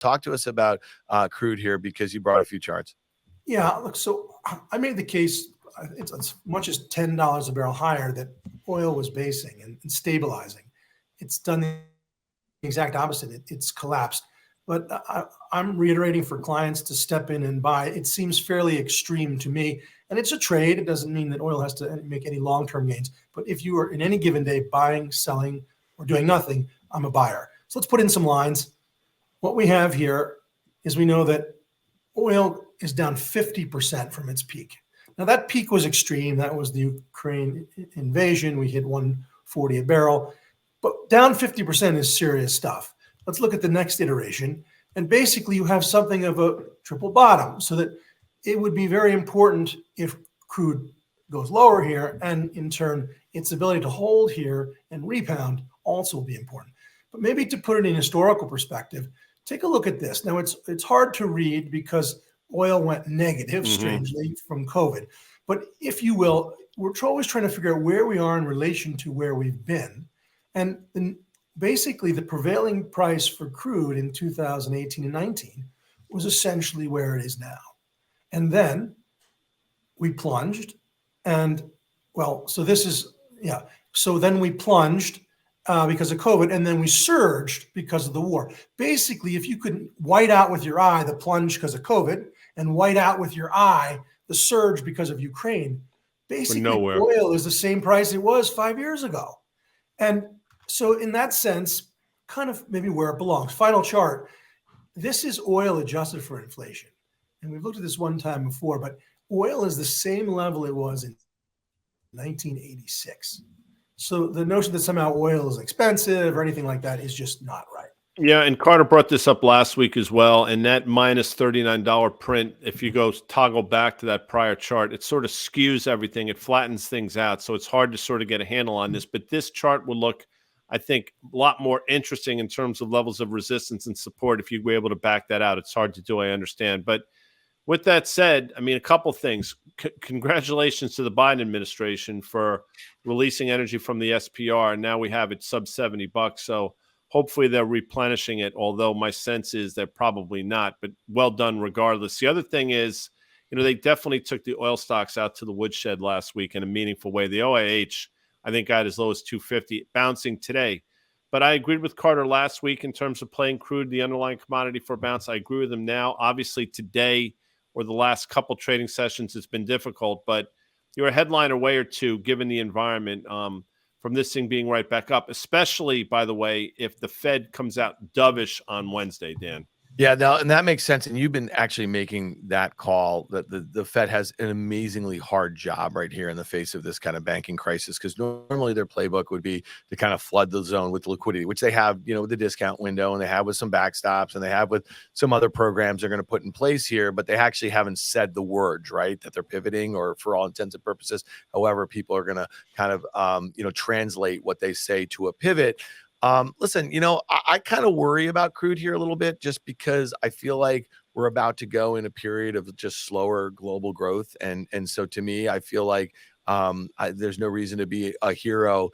Talk to us about crude here because you brought a few charts. Yeah, look, so I made the case, it's as much as $10 a barrel higher that oil was basing and stabilizing. It's done the exact opposite. It's collapsed. But I'm reiterating for clients to step in and buy. It seems fairly extreme to me. And it's a trade. It doesn't mean that oil has to make any long-term gains. But if you are in any given day buying, selling, or doing nothing, I'm a buyer. So let's put in some lines. What we have here is we know that oil is down 50% from its peak. Now that peak was extreme. That was the Ukraine invasion. We hit 140 a barrel. But down 50% is serious stuff. Let's look at the next iteration. And basically you have something of a triple bottom, so that it would be very important if crude goes lower here, and in turn, its ability to hold here and rebound also will be important. But maybe to put it in historical perspective, take a look at this. Now it's hard to read because oil went negative, strangely, from COVID. But if you will, we're always trying to figure out where we are in relation to where we've been. And basically the prevailing price for crude in 2018 and 19 was essentially where it is now. And then we plunged, and well, so this is, yeah. So then we plunged because of COVID, and then we surged because of the war. Basically, if you could white out with your eye the plunge because of COVID and white out with your eye the surge because of Ukraine, basically oil is the same price it was 5 years ago. And so in that sense, kind of maybe where it belongs. Final chart. This is oil adjusted for inflation. And we've looked at this one time before, but oil is the same level it was in 1986. So the notion that somehow oil is expensive or anything like that is just not right. Yeah, and Carter brought this up last week as well, and that minus $39 print, if you go toggle back to that prior chart, it sort of skews everything. It flattens things out, so it's hard to sort of get a handle on this. But this chart will look, I think, a lot more interesting in terms of levels of resistance and support if you were able to back that out. It's hard to do, I understand. But with that said, I mean, a couple things. Congratulations to the Biden administration for releasing energy from the SPR, and now we have it sub $70. So hopefully they're replenishing it, although my sense is they're probably not, but well done regardless. The other thing is, they definitely took the oil stocks out to the woodshed last week in a meaningful way. The OIH, I think, got as low as 250, bouncing today. But I agreed with Carter last week in terms of playing crude, the underlying commodity, for a bounce. I agree with him now. Obviously today or the last couple trading sessions, it's been difficult, but you're a headline away or two given the environment from this thing being right back up, especially, by the way, if the Fed comes out dovish on Wednesday, Dan. Yeah, and that makes sense. And you've been actually making that call that the Fed has an amazingly hard job right here in the face of this kind of banking crisis, because normally their playbook would be to kind of flood the zone with liquidity, which they have, with the discount window, and they have with some backstops, and they have with some other programs they're going to put in place here, but they actually haven't said the words, right, that they're pivoting, or for all intents and purposes, however people are going to kind of, translate what they say to a pivot. Listen, I kind of worry about crude here a little bit, just because I feel like we're about to go in a period of just slower global growth. And so to me, I feel like there's no reason to be a hero.